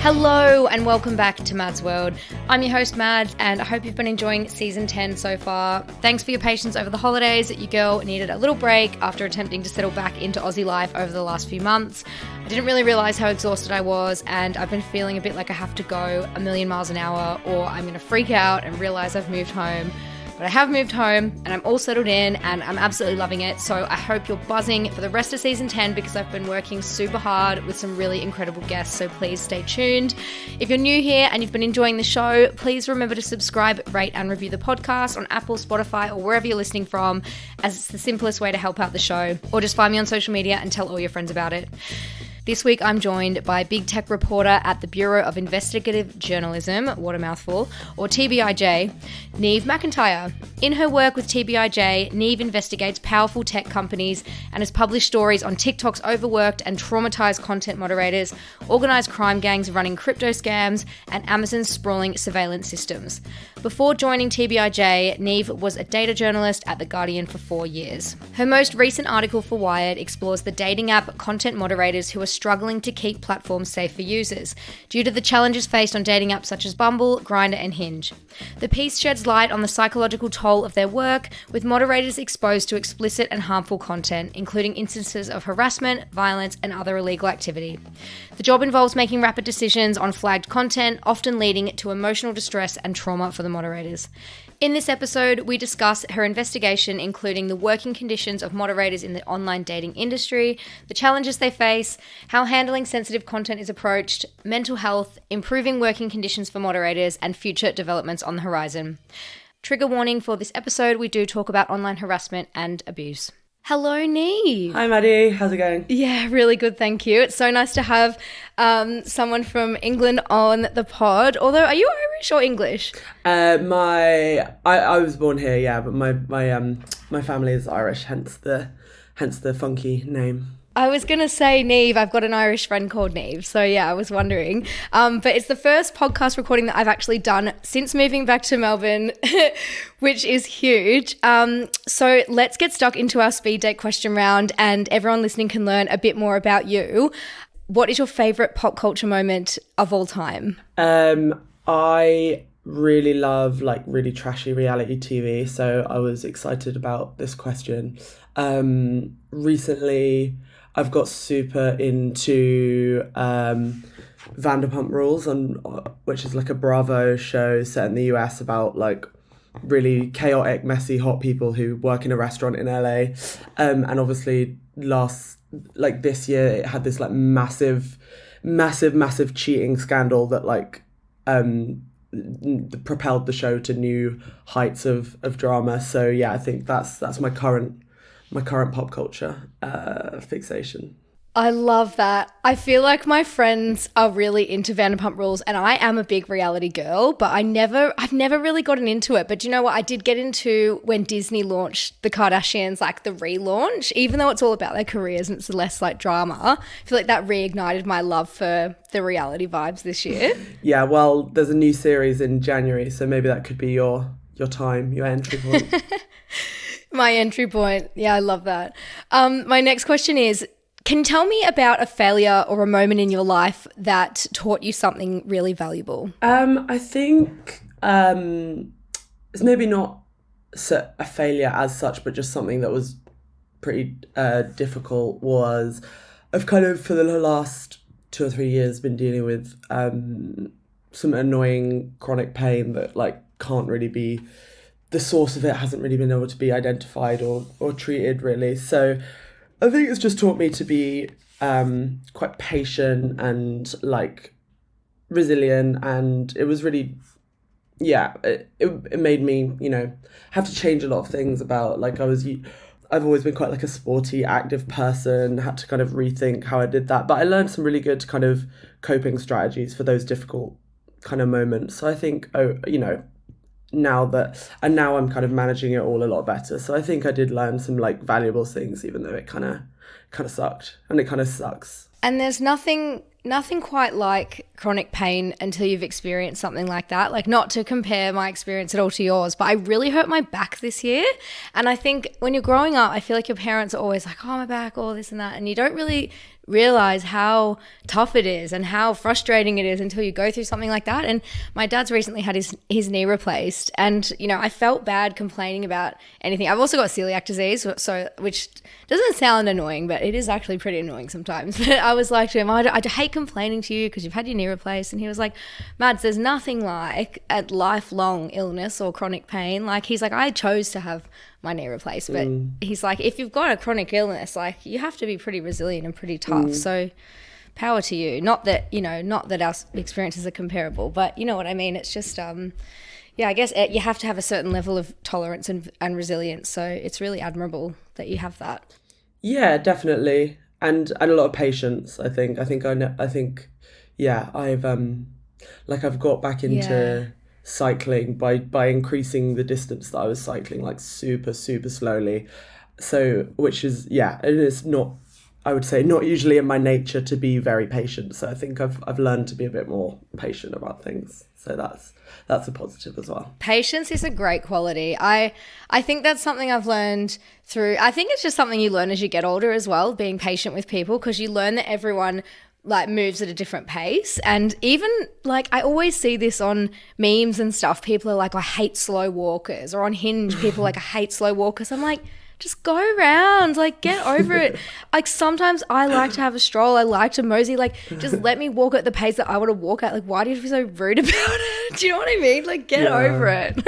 Hello and welcome back to Mad's World. I'm your host Mad and I hope you've been enjoying season 10 so far. Thanks for your patience over the holidays. Your girl needed a little break after attempting to settle back into Aussie life over the last few months. I didn't really realise how exhausted I was and I've been feeling a bit like I have to go a million miles an hour or I'm going to freak out and realise I've moved home. But I have moved home and I'm all settled in and I'm absolutely loving it. So I hope you're buzzing for the rest of season 10 because I've been working super hard with some really incredible guests. So please stay tuned. If you're new here and you've been enjoying the show, please remember to subscribe, rate and review the podcast on Apple, Spotify or wherever you're listening from, as it's the simplest way to help out the show. Or just find me on social media and tell all your friends about it. This week, I'm joined by big tech reporter at the Bureau of Investigative Journalism, what a mouthful, or TBIJ, Niamh McIntyre. In her work with TBIJ, Niamh investigates powerful tech companies and has published stories on TikTok's overworked and traumatized content moderators, organised crime gangs running crypto scams, and Amazon's sprawling surveillance systems. Before joining TBIJ, Niamh was a data journalist at The Guardian for 4 years. Her most recent article for Wired explores the dating app content moderators who are struggling to keep platforms safe for users due to the challenges faced on dating apps such as Bumble, Grindr and Hinge. The piece sheds light on the psychological toll of their work, with moderators exposed to explicit and harmful content, including instances of harassment, violence and other illegal activity. The job involves making rapid decisions on flagged content, often leading to emotional distress and trauma for the moderators. In this episode, we discuss her investigation, including the working conditions of moderators in the online dating industry, the challenges they face, how handling sensitive content is approached, mental health, improving working conditions for moderators, and future developments on the horizon. Trigger warning for this episode, we do talk about online harassment and abuse. Hello, Niamh. Hi, Maddie. How's it going? Yeah, really good, thank you. It's so nice to have someone from England on the pod. Although, are you Irish or English? I was born here, yeah, but my family is Irish, hence the funky name. I was going to say Niamh. I've got an Irish friend called Niamh. So yeah, I was wondering. But it's the first podcast recording that I've actually done since moving back to Melbourne, which is huge. So let's get stuck into our speed date question round and everyone listening can learn a bit more about you. What is your favourite pop culture moment of all time? I really love like really trashy reality TV. So I was excited about this question. Recently, I've got super into Vanderpump Rules, which is like a Bravo show set in the US about like really chaotic, messy, hot people who work in a restaurant in LA. And obviously this year it had this like massive cheating scandal that like propelled the show to new heights of drama. So yeah, I think that's my current pop culture fixation. I love that. I feel like my friends are really into Vanderpump Rules and I am a big reality girl, but I've never really gotten into it. But do you know what? I did get into when Disney launched the Kardashians, like the relaunch, even though it's all about their careers and it's less like drama. I feel like that reignited my love for the reality vibes this year. Yeah, well, there's a new series in January, so maybe that could be your time, your entry point. My entry point. Yeah, I love that. My next question is, can you tell me about a failure or a moment in your life that taught you something really valuable? I think it's maybe not a failure as such, but just something that was pretty difficult was I've kind of for the last 2 or 3 years been dealing with some annoying chronic pain that like can't really be, the source of it hasn't really been able to be identified or treated really. So I think it's just taught me to be quite patient and like resilient, and it was really, yeah, it made me, have to change a lot of things about like I've always been quite like a sporty, active person, had to kind of rethink how I did that. But I learned some really good kind of coping strategies for those difficult kind of moments. So I think, now I'm kind of managing it all a lot better. So I think I did learn some like valuable things, even though it kind of sucked, and it kind of sucks. And there's nothing quite like chronic pain until you've experienced something like that. Like, not to compare my experience at all to yours, but I really hurt my back this year. And I think when you're growing up, I feel like your parents are always like, oh, my back, all this and that. And you don't really realize how tough it is and how frustrating it is until you go through something like that. And my dad's recently had his knee replaced, and I felt bad complaining about anything. I've also got celiac disease, so which doesn't sound annoying, but it is actually pretty annoying sometimes. But I was like to him, I hate complaining to you because you've had your knee replaced. And he was like, Mads, there's nothing like a lifelong illness or chronic pain. Like, he's like, I chose to have my knee replaced, but he's like, if you've got a chronic illness, like, you have to be pretty resilient and pretty tough. So power to you. Not that our experiences are comparable, but you know what I mean. It's just I guess you have to have a certain level of tolerance and resilience. So it's really admirable that you have that. Yeah, definitely, and a lot of patience. I think I've I've got back into cycling by increasing the distance that I was cycling, like super slowly. So, which is it is not, I would say, not usually in my nature to be very patient. So I think I've learned to be a bit more patient about things. So that's a positive as well. Patience is a great quality. I think that's something I've learned through, I think it's just something you learn as you get older as well, being patient with people, because you learn that everyone like moves at a different pace. And even like, I always see this on memes and stuff. People are like, I hate slow walkers, or on Hinge, people are like, I hate slow walkers. I'm like, just go around, like, get over it. Like, sometimes I like to have a stroll. I like to mosey. Like, just let me walk at the pace that I want to walk at. Like, why do you have to be so rude about it? Do you know what I mean? Like, get over it.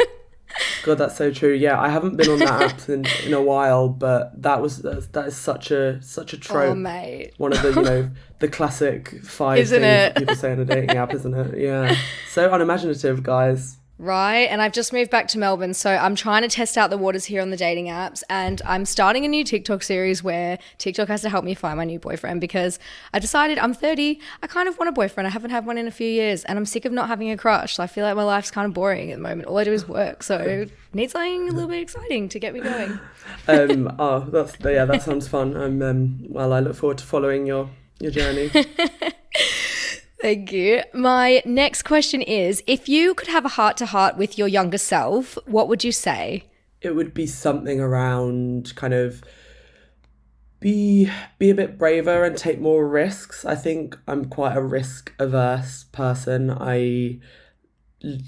God, that's so true. Yeah, I haven't been on that app in a while, but that is such a trope. Oh, mate. One of the the classic 5 Isn't things it? that people say on a dating app, isn't it? Yeah, so unimaginative, guys. Right, and I've just moved back to Melbourne, so I'm trying to test out the waters here on the dating apps, and I'm starting a new TikTok series where TikTok has to help me find my new boyfriend, because I decided I'm 30, I kind of want a boyfriend. I haven't had one in a few years, and I'm sick of not having a crush. So I feel like my life's kind of boring at the moment. All I do is work, so I need something a little bit exciting to get me going. That sounds fun. I look forward to following your journey. Thank you. My next question is, if you could have a heart-to-heart with your younger self, what would you say? It would be something around kind of be a bit braver and take more risks. I think I'm quite a risk-averse person. I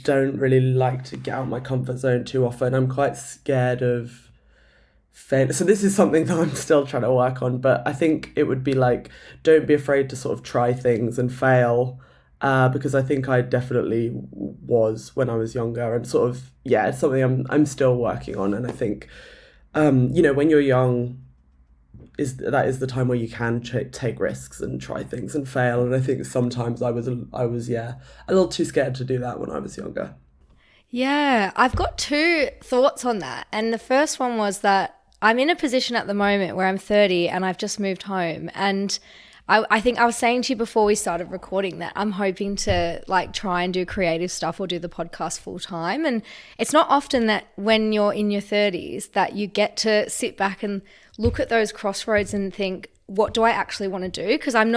don't really like to get out of my comfort zone too often. I'm quite scared of fail. So this is something that I'm still trying to work on, but I think it would be like, don't be afraid to sort of try things and fail, because I think I definitely was when I was younger, and sort of, it's something I'm still working on. And I think, when you're young, that is the time where you can take risks and try things and fail. And I think sometimes I was a little too scared to do that when I was younger. Yeah, I've got 2 thoughts on that. And the first one was that I'm in a position at the moment where I'm 30 and I've just moved home. And I think I was saying to you before we started recording that I'm hoping to like try and do creative stuff or do the podcast full time. And it's not often that when you're in your 30s that you get to sit back and look at those crossroads and think, what do I actually want to do? Because I'm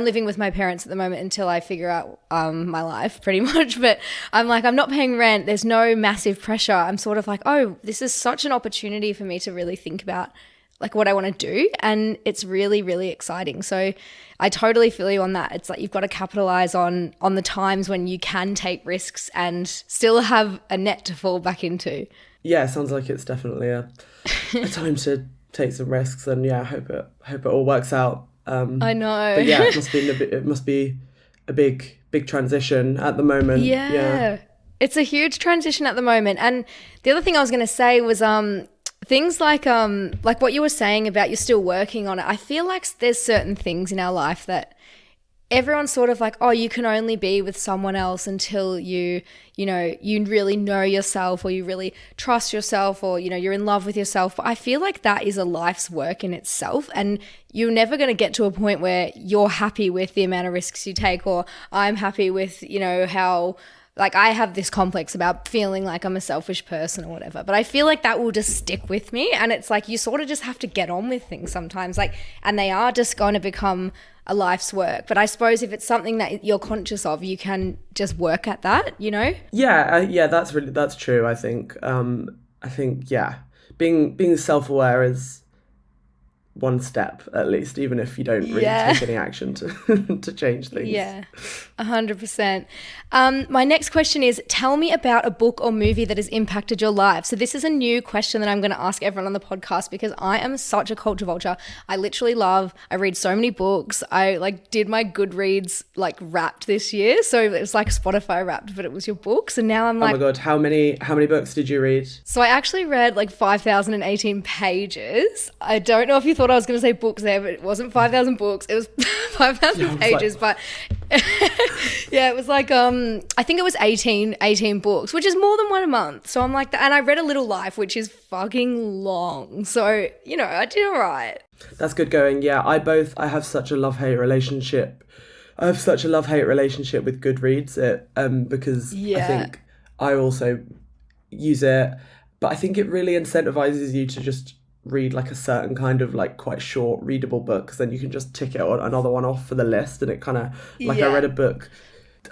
living with my parents at the moment until I figure out my life pretty much. But I'm not paying rent. There's no massive pressure. I'm sort of like, oh, this is such an opportunity for me to really think about like what I want to do. And it's really, really exciting. So I totally feel you on that. It's like you've got to capitalize on the times when you can take risks and still have a net to fall back into. Yeah, it sounds like it's definitely a time to take some risks, and I hope it all works out. I know. But it must be a big transition at the moment. Yeah. It's a huge transition at the moment. And the other thing I was going to say was things like what you were saying about you're still working on it. I feel like there's certain things in our life that everyone's sort of like, oh, you can only be with someone else until you really know yourself, or you really trust yourself, or, you're in love with yourself. But I feel like that is a life's work in itself. And you're never going to get to a point where you're happy with the amount of risks you take, or I'm happy with, how, like, I have this complex about feeling like I'm a selfish person or whatever. But I feel like that will just stick with me. And it's like, you sort of just have to get on with things sometimes, and they are just going to become a life's work. But I suppose if it's something that you're conscious of, you can just work at that, Yeah, that's true. I think being self-aware one step at least, even if you don't really take any action to change things. Yeah, 100%. My next question is, tell me about a book or movie that has impacted your life. So this is a new question that I'm going to ask everyone on the podcast because I am such a culture vulture. I read so many books. I did my Goodreads Wrapped this year. So it was like Spotify Wrapped, but it was your books. And now I'm oh my God, how many books did you read? So I actually read 5,018 pages. I don't know if you thought I was going to say books there, but it wasn't 5,000 books. It was 5,000 pages. But yeah, it was I think it was 18 books, which is more than one a month. So I'm like that. And I read A Little Life, which is fucking long. So, I did all right. That's good going. Yeah, I have such a love-hate relationship. I have such a love-hate relationship with Goodreads because I think I also use it. But I think it really incentivizes you to just read a certain kind of quite short readable book, because then you can just tick another one off for the list. And it kind of I read a book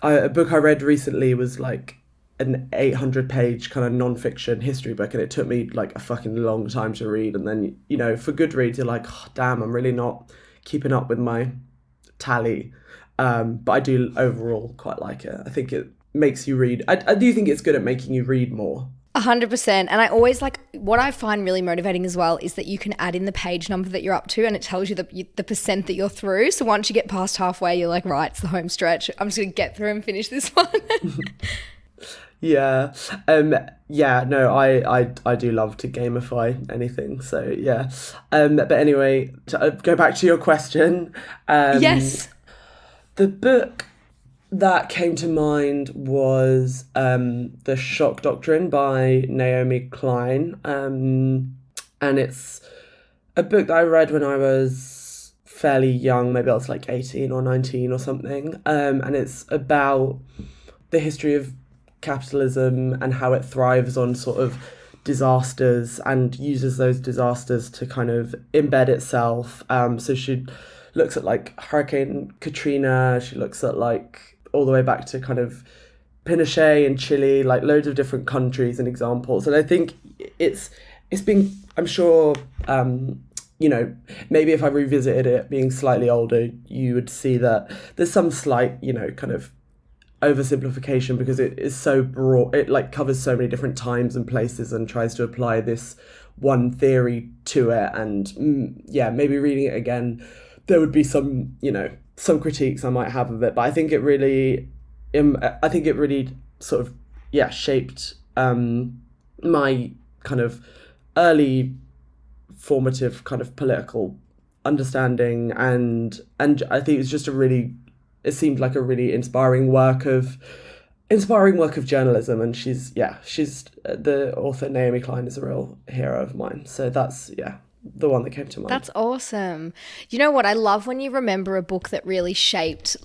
I read recently was an 800-page kind of non-fiction history book, and it took me a fucking long time to read. And then for Goodreads you're oh, damn, I'm really not keeping up with my tally, but I do overall quite like it. I think it makes you read. I do think it's good at making you read more. 100%. And I always what I find really motivating as well is that you can add in the page number that you're up to, and it tells you the percent that you're through. So once you get past halfway, you're right, it's the home stretch. I'm just going to get through and finish this one. Yeah. No, I do love to gamify anything. So yeah. But anyway, to go back to your question. Yes. The book that came to mind was The Shock Doctrine by Naomi Klein. And it's a book that I read when I was fairly young, maybe I was 18 or 19 or something. And it's about the history of capitalism and how it thrives on sort of disasters and uses those disasters to kind of embed itself. So she looks at Hurricane Katrina, she looks at all the way back to kind of Pinochet in Chile, loads of different countries and examples. And I think it's been, I'm sure, maybe if I revisited it being slightly older, you would see that there's some slight, kind of oversimplification, because it is so broad. It covers so many different times and places and tries to apply this one theory to it. And maybe reading it again, there would be some, some critiques I might have of it, but I think it really sort of shaped my kind of early formative kind of political understanding, and I think it's just it seemed like a really inspiring work of journalism. And she's the author Naomi Klein is a real hero of mine. So that's the one that came to mind. That's awesome. You know what? I love when you remember a book that really shaped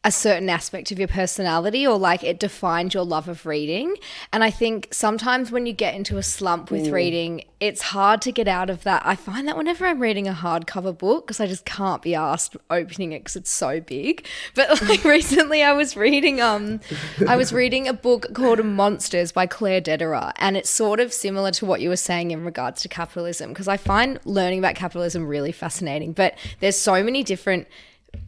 a certain aspect of your personality, or it defined your love of reading. And I think sometimes when you get into a slump with reading, it's hard to get out of that. I find that whenever I'm reading a hardcover book, because I just can't be asked opening it because it's so big. But recently I was reading a book called Monsters by Claire Dederer, and it's sort of similar to what you were saying in regards to capitalism, because I find learning about capitalism really fascinating. But there's so many different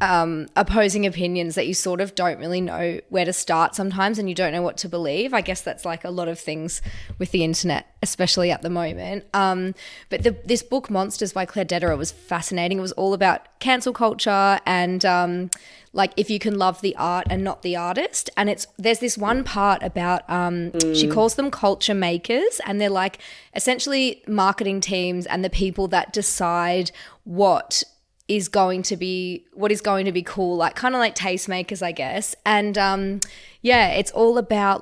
opposing opinions that you sort of don't really know where to start sometimes, and you don't know what to believe. I guess that's a lot of things with the internet, especially at the moment. But this book Monsters by Claire Dederer was fascinating. It was all about cancel culture and if you can love the art and not the artist. And there's this one part about she calls them culture makers, and they're essentially marketing teams and the people that decide what is going to be cool, kind of like tastemakers, I guess. And it's all about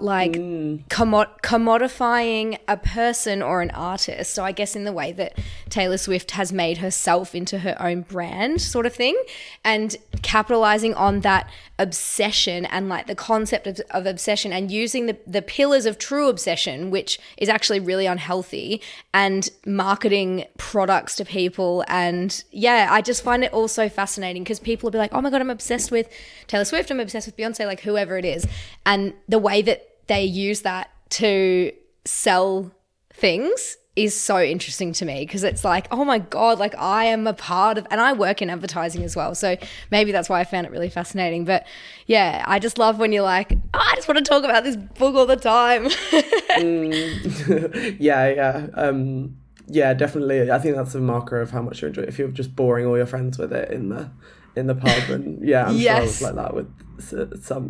commodifying a person or an artist. So I guess in the way that Taylor Swift has made herself into her own brand sort of thing, and capitalizing on that obsession and the concept of obsession, and using the pillars of true obsession, which is actually really unhealthy, and marketing products to people. And I just find it all so fascinating, because people will be like, oh my God, I'm obsessed with Taylor Swift, I'm obsessed with Beyonce, whoever it is. And the way that they use that to sell things is so interesting to me because it's like, oh my God, like I am a part of, and I work in advertising as well. So maybe that's why I found it really fascinating. But yeah, I just love when you're like, oh, I just want to talk about this book all the time. Yeah, definitely. I think that's a marker of how much you enjoy it. If you're just boring all your friends with it in the pub, and yeah, I'm sure I was like that with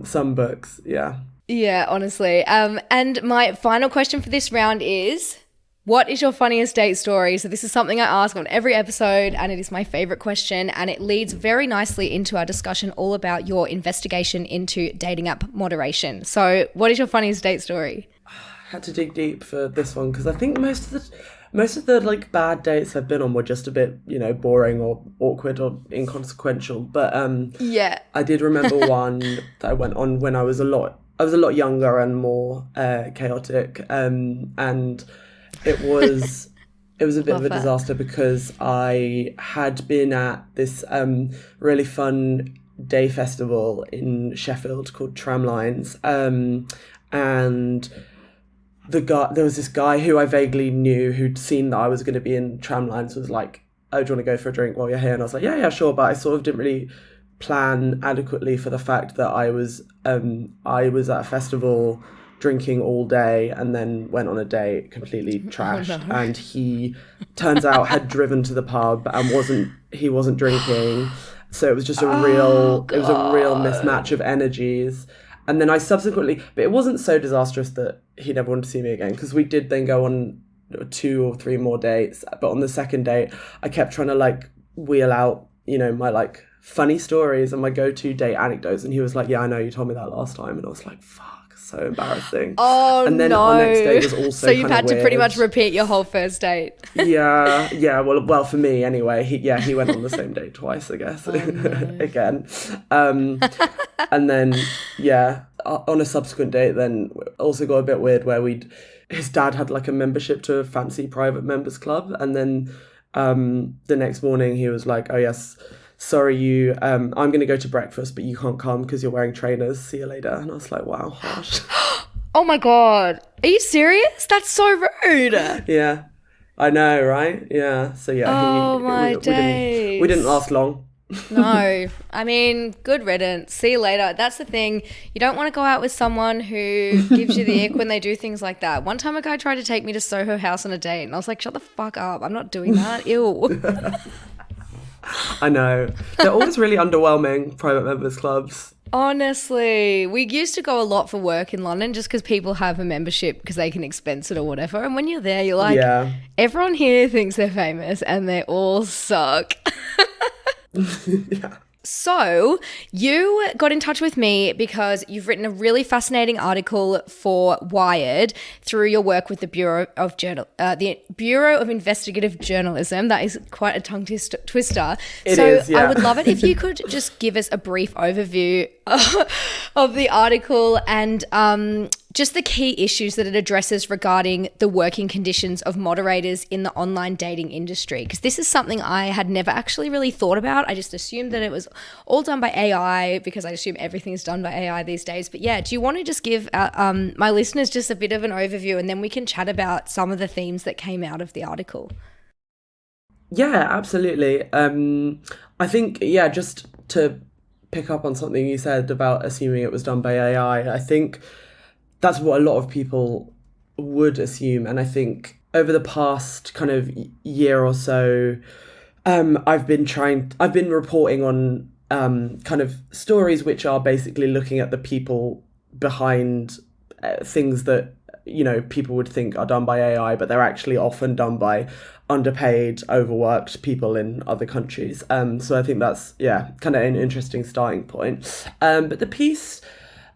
some books. Yeah. Yeah, honestly. And my final question for this round is, what is your funniest date story? So this is something I ask on every episode, and it is my favorite question, and it leads very nicely into our discussion all about your investigation into dating app moderation. So what is your funniest date story? I had to dig deep for this one because I think most of the like bad dates I've been on were just a bit, boring or awkward or inconsequential. But I did remember one that I went on when I was a lot younger and more chaotic, and it was a bit of a disaster because I had been at this really fun day festival in Sheffield called Tramlines, and there was this guy who I vaguely knew who'd seen that I was going to be in Tramlines, was like, oh, do you want to go for a drink while you're here? And I was like, yeah, sure. But I sort of didn't really plan adequately for the fact that I was at a festival drinking all day and then went on a date completely trashed. No. And he turns out had driven to the pub and wasn't drinking. So it was just a real mismatch of energies. And then I subsequently, but it wasn't so disastrous that he never wanted to see me again, because we did then go on 2 or 3 more dates. But on the second date, I kept trying to like wheel out, my like funny stories and my go-to date anecdotes. And he was like, yeah, I know, you told me that last time. And I was like, fuck, so embarrassing. Oh, and then no. Our next date was also so you've had to weird. pretty much repeat your whole first date. Yeah. Well, for me anyway. He went on the same date twice, I guess. Oh, no. Again. And then, on a subsequent date, then also got a bit weird where his dad had like a membership to a fancy private members club, and then the next morning he was like, oh yes, sorry, I'm going to go to breakfast, but you can't come because you're wearing trainers. See you later. And I was like, wow, harsh. Oh my God. Are you serious? That's so rude. Yeah, I know, right? Yeah. So yeah. We didn't last long. No, I mean, good riddance. See you later. That's the thing. You don't want to go out with someone who gives you the ick when they do things like that. One time a guy tried to take me to Soho House on a date and I was like, shut the fuck up. I'm not doing that. Ew. I know. They're always really underwhelming, private members clubs. Honestly, we used to go a lot for work in London just because people have a membership because they can expense it or whatever. And when you're there, you're like, everyone here thinks they're famous and they all suck. Yeah. So you got in touch with me because you've written a really fascinating article for Wired through your work with the Bureau of Investigative Journalism. That is quite a tongue twister. It is, yeah. I would love it if you could just give us a brief overview of the article and just the key issues that it addresses regarding the working conditions of moderators in the online dating industry. Because this is something I had never actually really thought about. I just assumed that it was all done by AI because I assume everything is done by AI these days. But yeah, do you want to just give my listeners just a bit of an overview and then we can chat about some of the themes that came out of the article? Yeah, absolutely. I think, just to pick up on something you said about assuming it was done by AI, I think that's what a lot of people would assume. And I think over the past kind of year or so, I've been reporting on kind of stories which are basically looking at the people behind things that, people would think are done by AI, but they're actually often done by underpaid, overworked people in other countries. So I think that's, kind of an interesting starting point. But the piece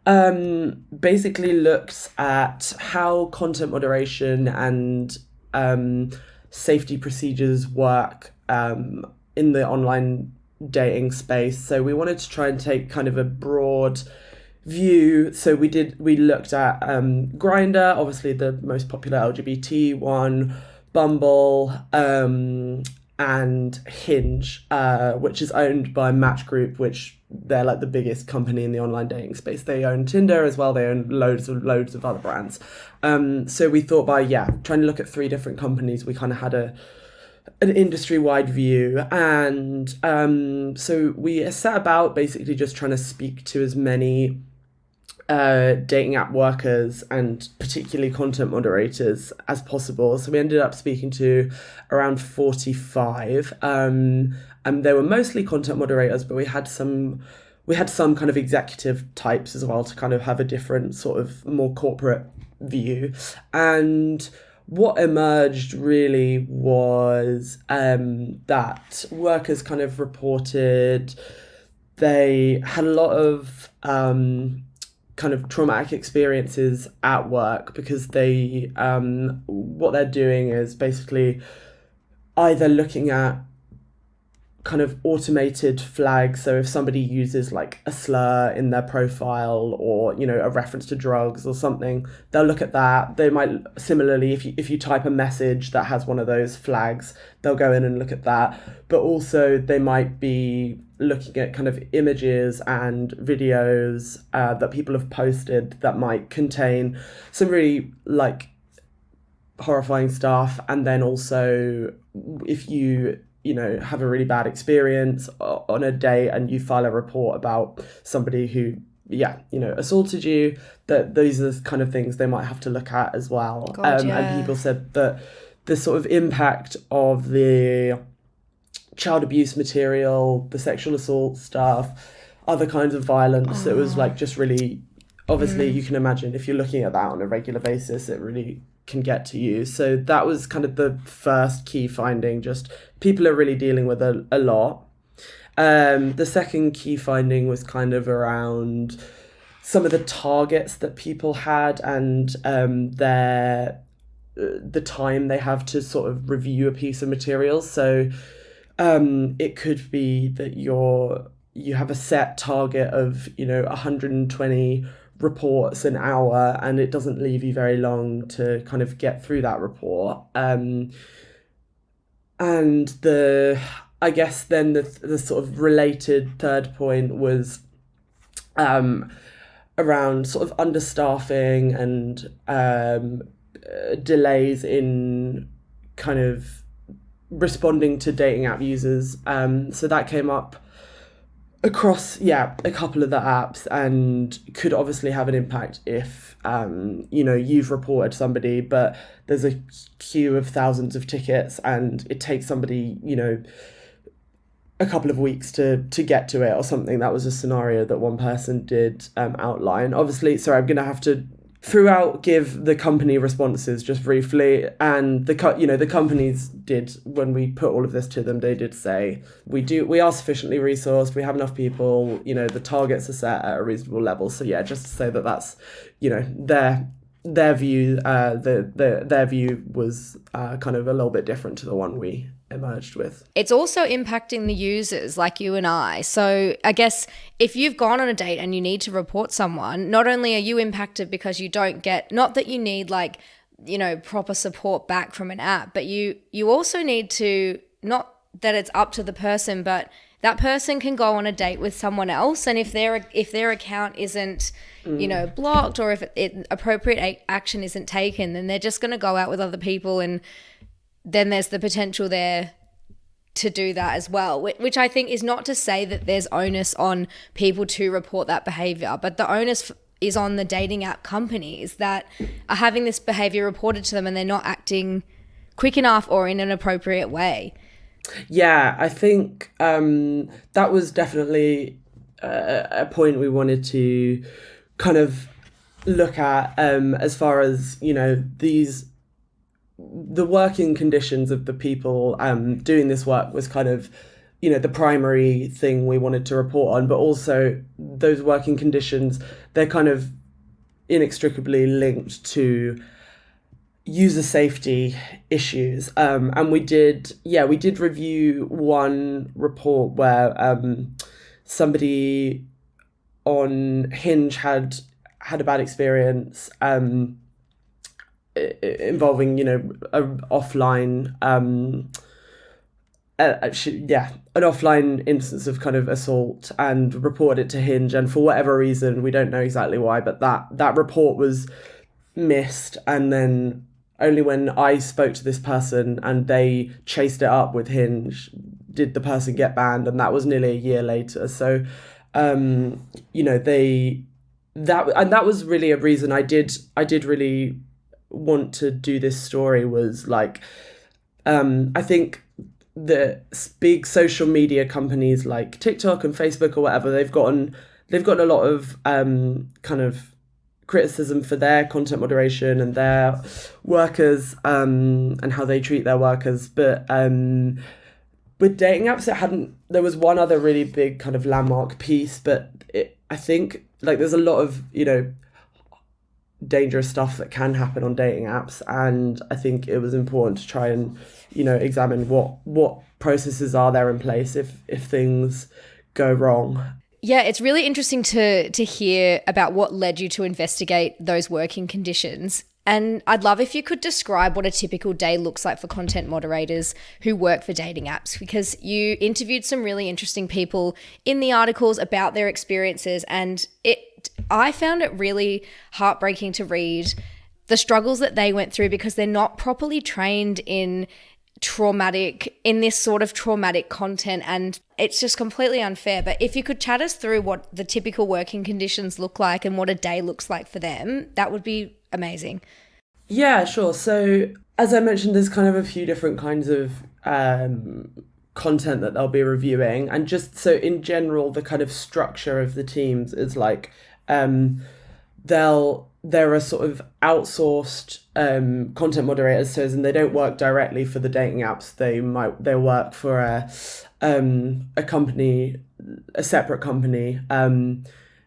basically looks at how content moderation and safety procedures work in the online dating space. So we wanted to try and take kind of a broad view. So we looked at Grindr, obviously the most popular LGBT one, Bumble, and Hinge, which is owned by Match Group, which they're like the biggest company in the online dating space. They own Tinder as well. They own loads of other brands. So we thought by trying to look at 3 different companies, we kind of had an industry-wide view, and so we set about basically just trying to speak to as many dating app workers and particularly content moderators as possible. So we ended up speaking to around 45, and they were mostly content moderators, but we had some kind of executive types as well to kind of have a different sort of more corporate view. And what emerged really was that workers kind of reported they had a lot of kind of traumatic experiences at work, because they what they're doing is basically either looking at kind of automated flags. So if somebody uses like a slur in their profile, or a reference to drugs or something, they'll look at that. They might similarly, if you type a message that has one of those flags, they'll go in and look at that. But also they might be looking at kind of images and videos that people have posted that might contain some really like horrifying stuff. And then also if you have a really bad experience on a date and you file a report about somebody who assaulted you, that those are the kind of things they might have to look at as well. And people said that the sort of impact of the child abuse material, the sexual assault stuff, other kinds of violence, it was like just really, obviously you can imagine if you're looking at that on a regular basis, it really can get to you. So that was kind of the first key finding, just people are really dealing with a lot. The second key finding was kind of around some of the targets that people had, and the time they have to sort of review a piece of material. So it could be that you have a set target of 120 reports an hour, and it doesn't leave you very long to kind of get through that report. And I guess then the sort of related third point was around sort of understaffing and delays in kind of responding to dating app users. So that came up across a couple of the apps, and could obviously have an impact if you've reported somebody, but there's a queue of thousands of tickets and it takes somebody a couple of weeks to get to it or something. That was a scenario that one person did outline. Obviously, sorry, I'm gonna have to throughout give the company responses just briefly, and the companies did, when we put all of this to them, they did say we are sufficiently resourced, we have enough people, the targets are set at a reasonable level. So just to say that's their view, their view was kind of a little bit different to the one we emerged with. It's also impacting the users like you and I. So I guess if you've gone on a date and you need to report someone, not only are you impacted because you don't get, not that you need proper support back from an app, but you also need to, not that it's up to the person, but that person can go on a date with someone else, and if their account isn't blocked, or if appropriate action isn't taken, then they're just going to go out with other people, and then there's the potential there to do that as well, which I think is not to say that there's onus on people to report that behavior, but the onus is on the dating app companies that are having this behavior reported to them and they're not acting quick enough or in an appropriate way. Yeah, I think that was definitely a point we wanted to kind of look at as far as, the working conditions of the people doing this work was kind of, the primary thing we wanted to report on, but also those working conditions, they're kind of inextricably linked to user safety issues. And we did review one report where somebody on Hinge had a bad experience involving a offline an offline instance of kind of assault and reported it to Hinge, and for whatever reason, we don't know exactly why, but that report was missed, and then only when I spoke to this person and they chased it up with Hinge did the person get banned, and that was nearly a year later. So that was really a reason I did really want to do this story, was like I think the big social media companies like TikTok and Facebook or whatever, they've gotten a lot of kind of criticism for their content moderation and their workers and how they treat their workers. But with dating apps, there was one other really big kind of landmark piece, but I think like there's a lot of, dangerous stuff that can happen on dating apps, and I think it was important to try and examine what processes are there in place if things go wrong. Yeah, it's really interesting to hear about what led you to investigate those working conditions. And I'd love if you could describe what a typical day looks like for content moderators who work for dating apps, because you interviewed some really interesting people in the articles about their experiences, and I found it really heartbreaking to read the struggles that they went through because they're not properly trained in this sort of traumatic content, and it's just completely unfair. But if you could chat us through what the typical working conditions look like and what a day looks like for them, that would be amazing. Yeah, sure. So as I mentioned, there's kind of a few different kinds of content that they'll be reviewing, and just so in general, the kind of structure of the teams is like there are sort of outsourced content moderators, so and they don't work directly for the dating apps. They work for a company, a separate company.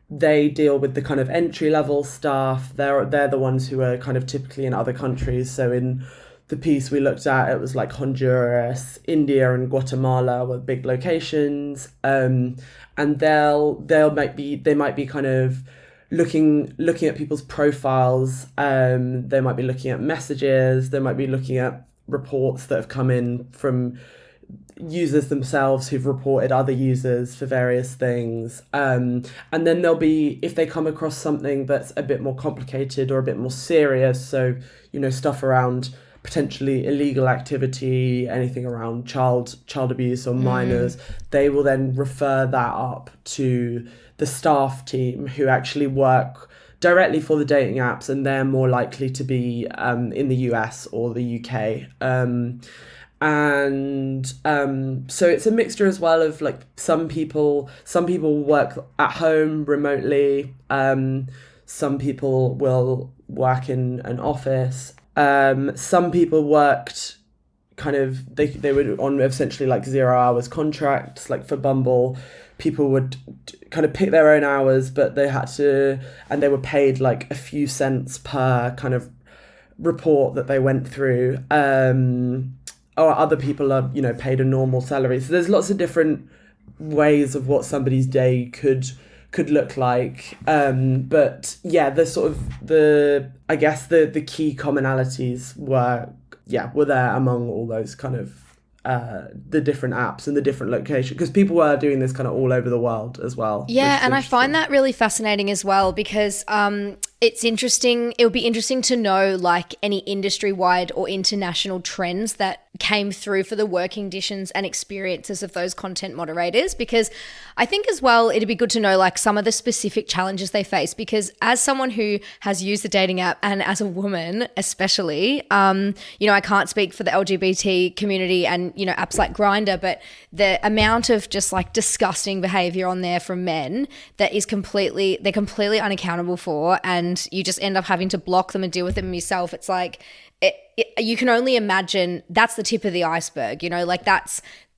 They deal with the kind of entry level staff. They're the ones who are kind of typically in other countries. So in the piece we looked at, it was like Honduras, India, and Guatemala were big locations. And they might be kind of looking at people's profiles. They might be looking at messages. They might be looking at reports that have come in from users themselves who've reported other users for various things. And then there'll be, if they come across something that's a bit more complicated or a bit more serious, so, stuff around potentially illegal activity, anything around child abuse or minors, they will then refer that up to the staff team who actually work directly for the dating apps, and they're more likely to be in the US or the UK. So it's a mixture as well of like some people work at home remotely, some people will work in an office, some people worked kind of they were on essentially like 0 hours contracts. Like for Bumble, people would kind of pick their own hours, but they had to, and they were paid like a few cents per kind of report that they went through. Or other people are, paid a normal salary. So there's lots of different ways of what somebody's day could look like. But yeah, the key commonalities were there among all those kind of the different apps and the different locations, because people were doing this kind of all over the world as well. Yeah, and I find that really fascinating as well, because it's interesting. It would be interesting to know like any industry-wide or international trends that came through for the working conditions and experiences of those content moderators, because I think as well it'd be good to know like some of the specific challenges they face, because as someone who has used the dating app and as a woman especially, I can't speak for the LGBT community and apps like Grindr, but the amount of just like disgusting behavior on there from men that is completely unaccountable for, and you just end up having to block them and deal with them yourself. It's like you can only imagine that's the tip of the iceberg,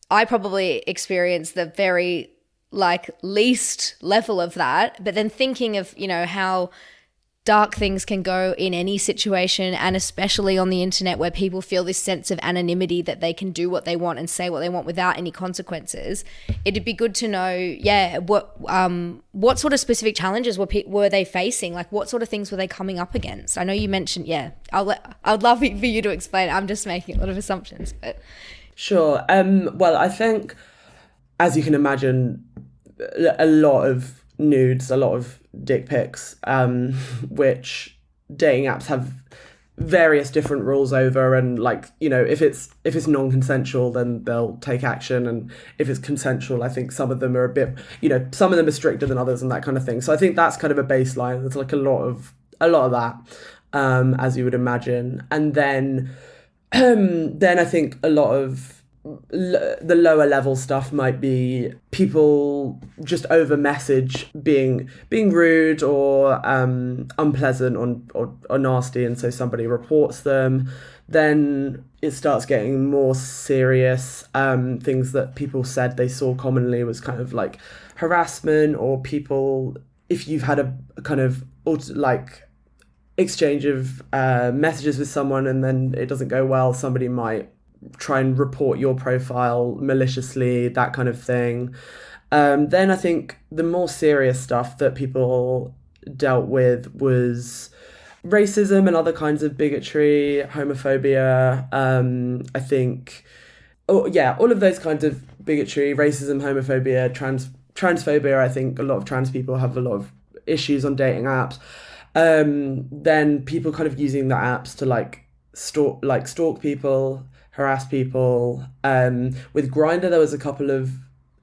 I probably experienced the very like least level of that, but then thinking of how dark things can go in any situation, and especially on the internet where people feel this sense of anonymity that they can do what they want and say what they want without any consequences. It'd be good to know, what sort of specific challenges were they facing? Like what sort of things were they coming up against? I know you mentioned, I'd love for you to explain. I'm just making a lot of assumptions, but Sure. Well, I think, as you can imagine, a lot of nudes, a lot of dick pics, which dating apps have various different rules over, and like, you know, if it's non-consensual, then they'll take action, and if it's consensual, I think some of them are a bit, you know, some of them are stricter than others and that kind of thing. So I think that's kind of a baseline. There's like a lot of that, as you would imagine. And then I think a lot of the lower level stuff might be people just over message being rude or unpleasant or nasty, and so somebody reports them. Then it starts getting more serious. Things that people said they saw commonly was kind of like harassment, or people, if you've had a kind of like exchange of messages with someone and then it doesn't go well, somebody might try and report your profile maliciously, that kind of thing. Then I think the more serious stuff that people dealt with was racism and other kinds of bigotry, homophobia. I think, all of those kinds of bigotry, racism, homophobia, transphobia. I think a lot of trans people have a lot of issues on dating apps. Then people kind of using the apps to stalk people, harass people. With Grindr, there was a couple of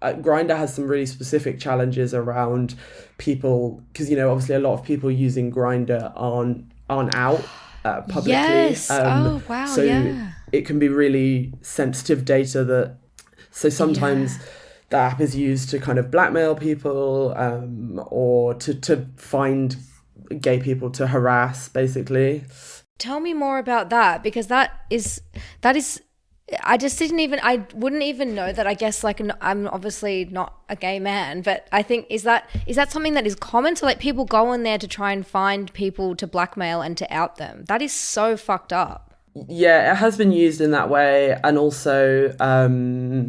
Grindr has some really specific challenges around people, because, you know, obviously a lot of people using Grindr aren't out publicly. Yes. Oh wow. So yeah. it can be really sensitive data so sometimes the app is used to kind of blackmail people, or to find gay people to harass, basically. Tell me more about that, because that is I wouldn't even know that. I guess, like, I'm obviously not a gay man, but I think, is that something that is common? So like people go on there to try and find people to blackmail and to out them. That is so fucked up. Yeah, it has been used in that way, and also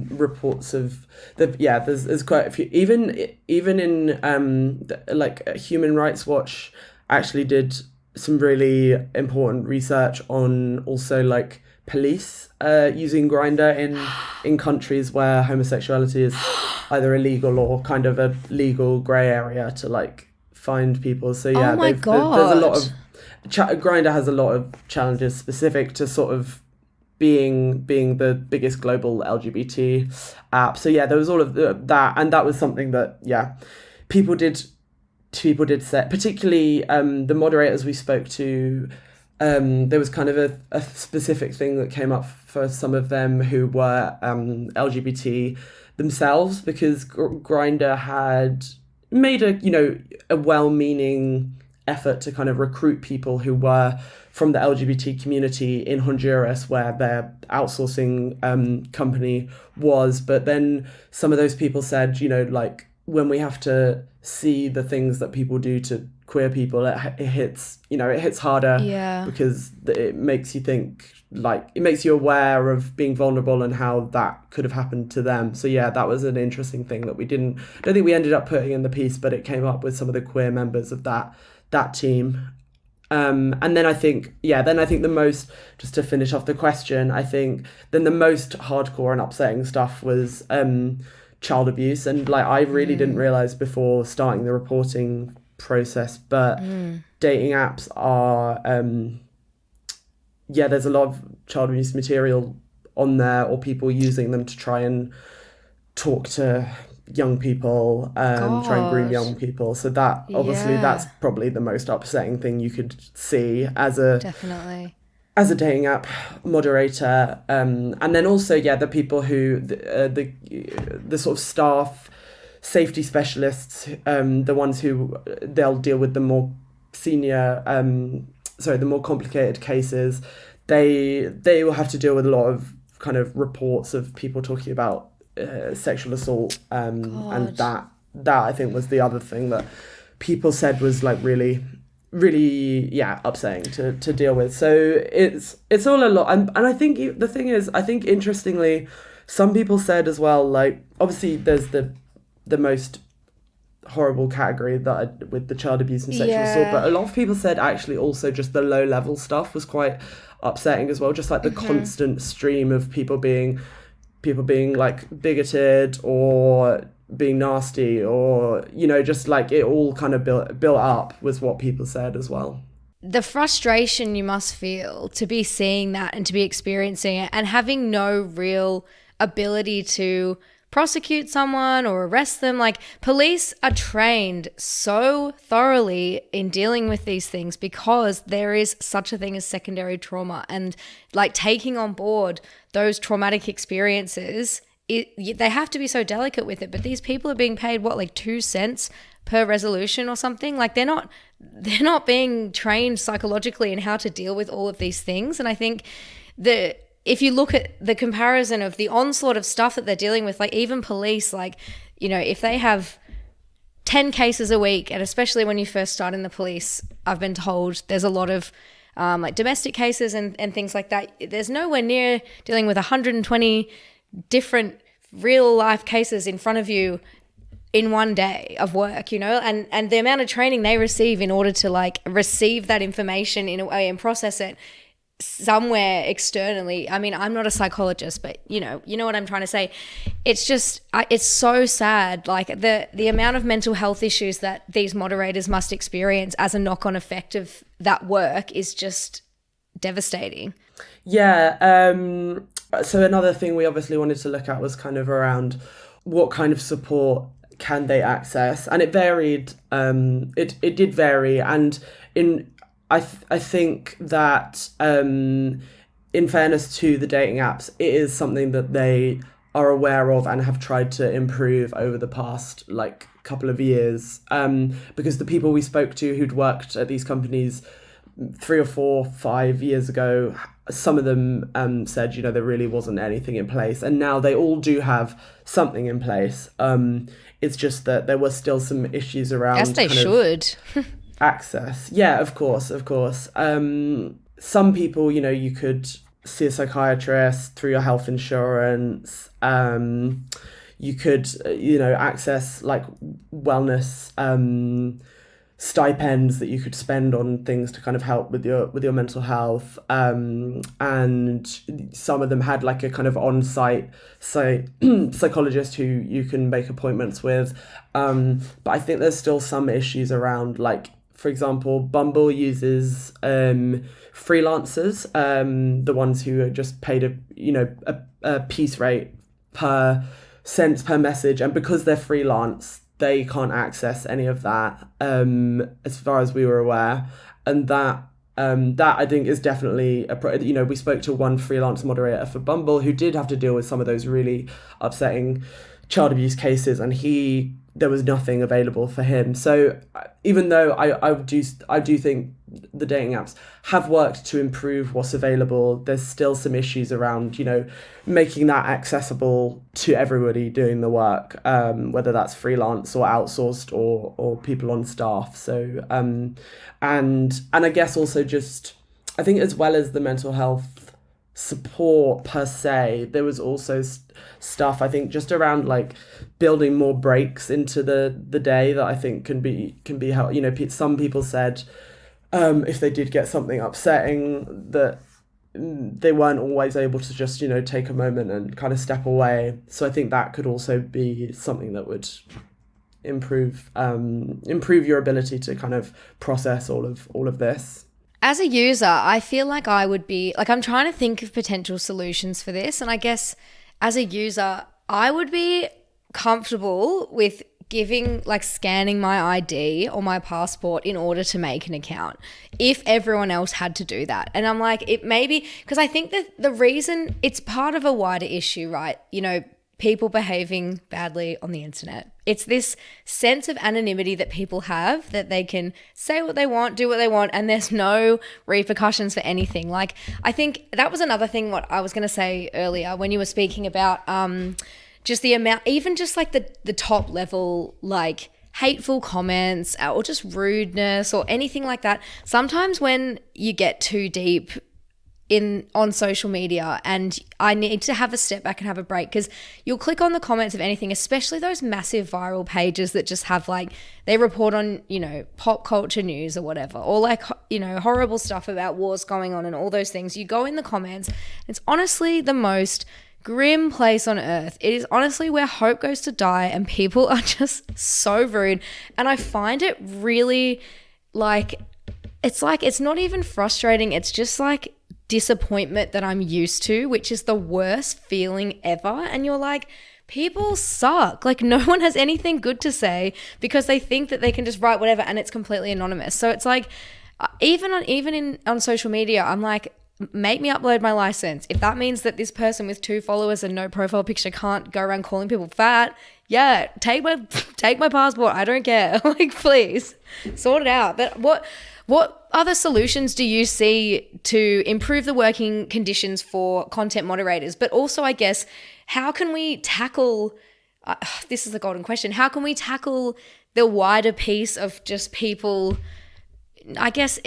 reports of there's quite a few, even in like Human Rights Watch actually did some really important research on also like police using Grindr in countries where homosexuality is either illegal or kind of a legal grey area, to like find people. So yeah, oh my God. there's a lot of Grindr has a lot of challenges specific to sort of being the biggest global LGBT app. So yeah, there was all of that, and that was something that people did say, particularly the moderators we spoke to. There was kind of a specific thing that came up for some of them who were LGBT themselves, because Grindr had made a well-meaning effort to kind of recruit people who were from the LGBT community in Honduras, where their outsourcing company was. But then some of those people said, like, when we have to see the things that people do to queer people, it hits harder, because it makes you think, like, it makes you aware of being vulnerable and how that could have happened to them. So yeah, that was an interesting thing that I don't think we ended up putting in the piece, but it came up with some of the queer members of that team. And then I think the most, just to finish off the question, I think then the most hardcore and upsetting stuff was child abuse. And like, I really didn't realize before starting the reporting process, but dating apps are there's a lot of child abuse material on there, or people using them to try and talk to young people, try and groom young people. So that obviously that's probably the most upsetting thing you could see as a dating app moderator. And then also the people who the sort of staff safety specialists, the ones who they'll deal with the more senior the more complicated cases, they will have to deal with a lot of kind of reports of people talking about sexual assault, and that I think was the other thing that people said was like really, really upsetting to deal with. So it's all a lot, and I think the thing is, I think interestingly, some people said as well, like, obviously there's the most horrible category with the child abuse and sexual assault, but a lot of people said actually also just the low level stuff was quite upsetting as well, just like the constant stream of people being people being like bigoted or being nasty, or, you know, just like it all kind of built up was what people said as well. The frustration you must feel to be seeing that and to be experiencing it and having no real ability to prosecute someone or arrest them. Like, police are trained so thoroughly in dealing with these things because there is such a thing as secondary trauma, and like taking on board those traumatic experiences, they have to be so delicate with it. But these people are being paid what, like 2 cents per resolution or something? Like, they're not being trained psychologically in how to deal with all of these things. And I think if you look at the comparison of the onslaught of stuff that they're dealing with, like even police, like, you know, if they have 10 cases a week, and especially when you first start in the police, I've been told there's a lot of like domestic cases and things like that. There's nowhere near dealing with 120 different real life cases in front of you in one day of work, you know, and the amount of training they receive in order to like receive that information in a way and process it somewhere externally. I mean, I'm not a psychologist, but you know what I'm trying to say. It's just, it's so sad. Like the amount of mental health issues that these moderators must experience as a knock-on effect of that work is just devastating. Yeah. So another thing we obviously wanted to look at was kind of around what kind of support can they access, and it varied. It did vary, and I think that in fairness to the dating apps, it is something that they are aware of and have tried to improve over the past like couple of years. Because the people we spoke to who'd worked at these companies 3 or 4, 5 years ago, some of them said, you know, there really wasn't anything in place, and now they all do have something in place. It's just that there were still some issues around. Yes, they should. Access. Yeah, of course. Some people, you know, you could see a psychiatrist through your health insurance. You could, you know, access like wellness stipends that you could spend on things to kind of help with your mental health. And some of them had like a kind of on-site psychologist who you can make appointments with. But I think there's still some issues around, like, for example, Bumble uses freelancers, the ones who are just paid a piece rate per cents per message, and because they're freelance, they can't access any of that, as far as we were aware, and that I think is definitely we spoke to one freelance moderator for Bumble who did have to deal with some of those really upsetting child abuse cases, and there was nothing available for him. So even though I do think the dating apps have worked to improve what's available, there's still some issues around, you know, making that accessible to everybody doing the work, whether that's freelance or outsourced or people on staff. So and I guess also just, I think as well as the mental health support per se, there was also stuff, I think, just around like building more breaks into the day that I think can be helpful. You know, some people said if they did get something upsetting, that they weren't always able to just, you know, take a moment and kind of step away. So I think that could also be something that would improve your ability to kind of process all of this. As a user, I feel like I would be, like, I'm trying to think of potential solutions for this. And I guess as a user, I would be comfortable with scanning my ID or my passport in order to make an account if everyone else had to do that. And I'm like, it maybe, because I think that the reason, it's part of a wider issue, right? You know, people behaving badly on the internet. It's this sense of anonymity that people have, that they can say what they want, do what they want, and there's no repercussions for anything. Like, I think that was another thing what I was going to say earlier when you were speaking about just the amount, even just like the top level, like hateful comments or just rudeness or anything like that. Sometimes when you get too deep on social media, and I need to have a step back and have a break, because you'll click on the comments of anything, especially those massive viral pages that just have like, they report on, you know, pop culture news or whatever, or like, you know, horrible stuff about wars going on and all those things. You go in the comments, it's honestly the most grim place on earth. It is honestly where hope goes to die, and people are just so rude. And I find it really it's not even frustrating. It's just like disappointment that I'm used to, which is the worst feeling ever. And you're like, people suck. Like, no one has anything good to say because they think that they can just write whatever and it's completely anonymous. So it's like, even on social media, I'm like, make me upload my license. If that means that this person with 2 followers and no profile picture can't go around calling people fat, yeah, take my passport. I don't care. Like, please sort it out. But what other solutions do you see to improve the working conditions for content moderators? But also, I guess, how can we tackle, this is the golden question, how can we tackle the wider piece of just people, I guess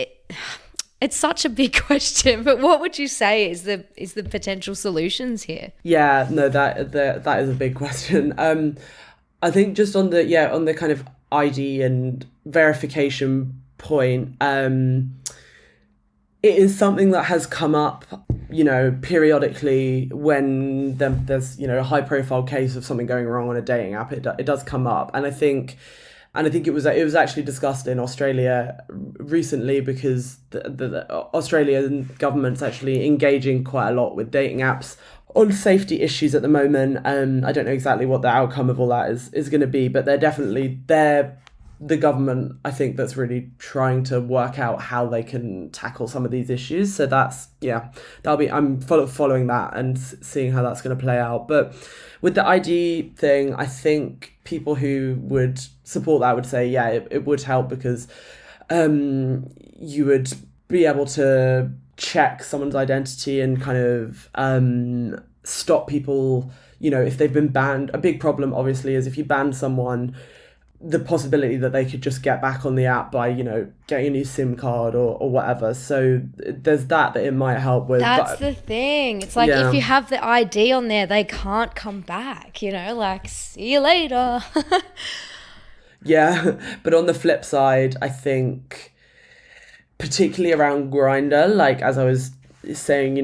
it's such a big question, but what would you say is the potential solutions here? Yeah, no, that is a big question. I think just on the kind of ID and verification point, it is something that has come up, periodically when there's a high profile case of something going wrong on a dating app. It does come up, and I think it was actually discussed in Australia recently, because the Australian government's actually engaging quite a lot with dating apps on safety issues at the moment. I don't know exactly what the outcome of all that is going to be, but they're the government, I think, that's really trying to work out how they can tackle some of these issues. So I'm following that and seeing how that's going to play out. But with the ID thing, I think people who would support that would say, yeah, it would help, because you would be able to check someone's identity and kind of stop people, if they've been banned. A big problem, obviously, is if you ban someone, the possibility that they could just get back on the app by, getting a new SIM card or whatever. So there's that it might help with. That's the thing. It's like, if you have the ID on there, they can't come back, like, see you later. Yeah. But on the flip side, I think particularly around Grindr, like, as I was saying,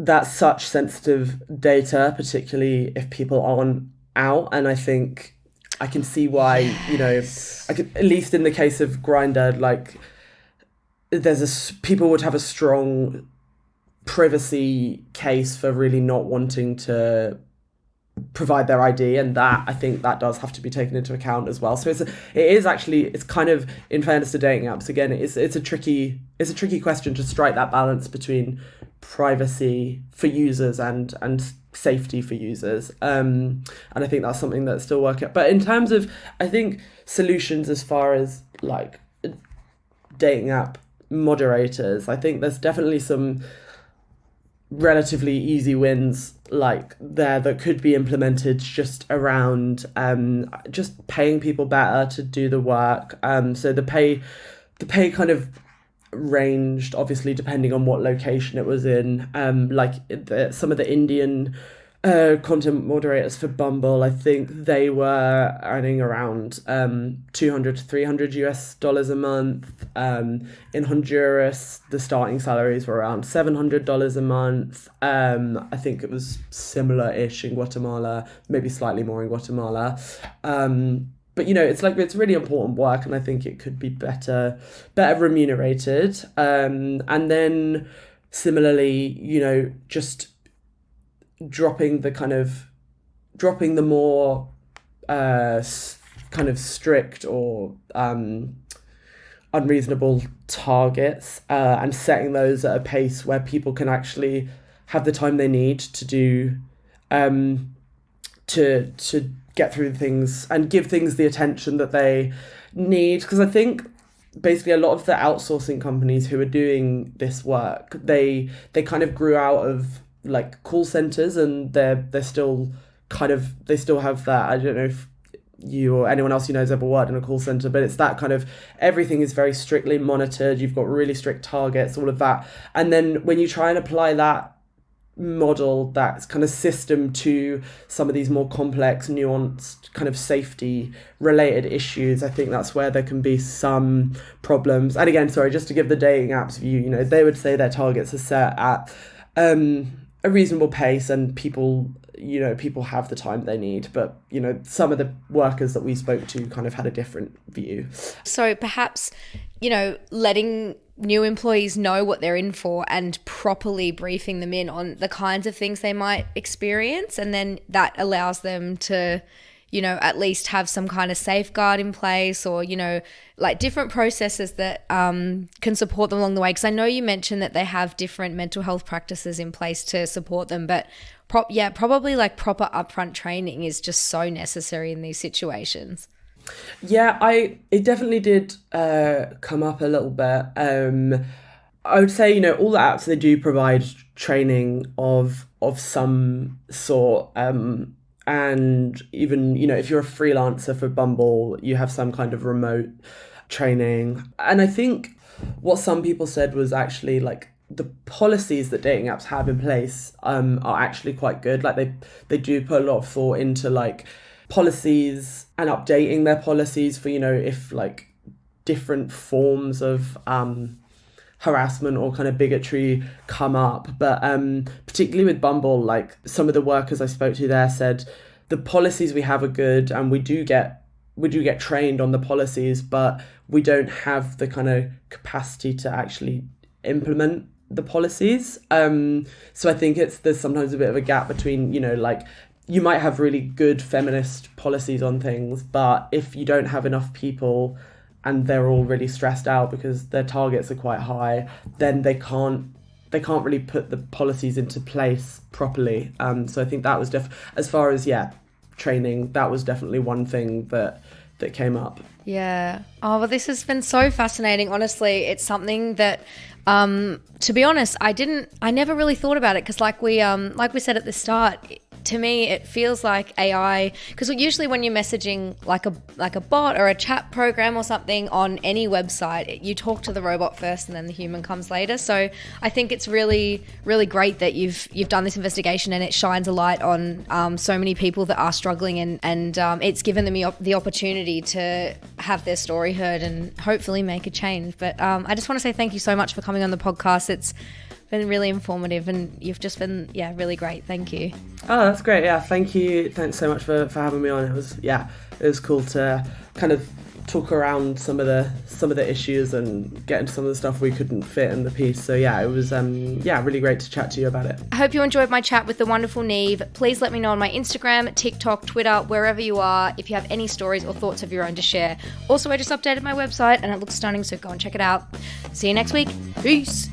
that's such sensitive data, particularly if people aren't out. And I think I can see why, at least in the case of Grindr, like, people would have a strong privacy case for really not wanting to provide their ID, and that, I think, that does have to be taken into account as well. So it's kind of, in fairness to dating apps, again, it's a tricky question to strike that balance between privacy for users and safety for users, and I think that's something that's still working. But in terms of, I think, solutions as far as like dating app moderators, I think there's definitely some relatively easy wins like there that could be implemented just around just paying people better to do the work. So the pay kind of ranged, obviously, depending on what location it was in. Some of the Indian content moderators for Bumble, I think they were earning around $200 to $300 a month. In Honduras, the starting salaries were around $700 a month. I think it was similar-ish in Guatemala, maybe slightly more in Guatemala. But it's really important work, and I think it could be better remunerated. And then similarly, just dropping the more kind of strict or unreasonable targets, and setting those at a pace where people can actually have the time they need to do to get through things and give things the attention that they need. Because I think basically a lot of the outsourcing companies who are doing this work, they kind of grew out of like call centers, and they're still they still have that. I don't know if you or anyone else you know has ever worked in a call center, but it's that kind of, everything is very strictly monitored. You've got really strict targets, all of that. And then when you try and apply that model, that kind of system, to some of these more complex, nuanced kind of safety related issues, I think that's where there can be some problems. And again, sorry, just to give the dating apps view, they would say their targets are set at a reasonable pace, and people have the time they need. But, some of the workers that we spoke to kind of had a different view. So perhaps, letting new employees know what they're in for and properly briefing them in on the kinds of things they might experience. And then that allows them to, at least have some kind of safeguard in place, or, like different processes that can support them along the way. Because I know you mentioned that they have different mental health practices in place to support them, but probably like proper upfront training is just so necessary in these situations. Yeah, it definitely did come up a little bit. I would say, all the apps, they do provide training of some sort. And even, if you're a freelancer for Bumble, you have some kind of remote training. And I think what some people said was actually like the policies that dating apps have in place are actually quite good. Like they do put a lot of thought into like policies and updating their policies for, if like different forms of harassment or kind of bigotry come up. But particularly with Bumble, like some of the workers I spoke to there said the policies we have are good, and we do get trained on the policies, but we don't have the kind of capacity to actually implement the policies. So I think there's sometimes a bit of a gap between, like you might have really good feminist policies on things, but if you don't have enough people and they're all really stressed out because their targets are quite high, then they can't really put the policies into place properly. So I think that was as far as training, that was definitely one thing that came up. Yeah. Oh, well, this has been so fascinating. Honestly, it's something that, to be honest, I never really thought about it, because like we said at the start, to me, it feels like AI, because usually when you're messaging like a bot or a chat program or something on any website, you talk to the robot first and then the human comes later. So I think it's really, really great that you've done this investigation, and it shines a light on so many people that are struggling, and it's given them the opportunity to have their story heard and hopefully make a change. But I just want to say thank you so much for coming on the podcast. It's been really informative, and you've just been really great. Thank you. Oh, that's great. Yeah, thank you. Thanks so much for having me on. It was cool to kind of talk around some of the issues and get into some of the stuff we couldn't fit in the piece. So it was really great to chat to you about it. I hope you enjoyed my chat with the wonderful Niamh. Please let me know on my Instagram, TikTok, Twitter, wherever you are, if you have any stories or thoughts of your own to share. Also, I just updated my website and it looks stunning, so go and check it out. See you next week. Peace.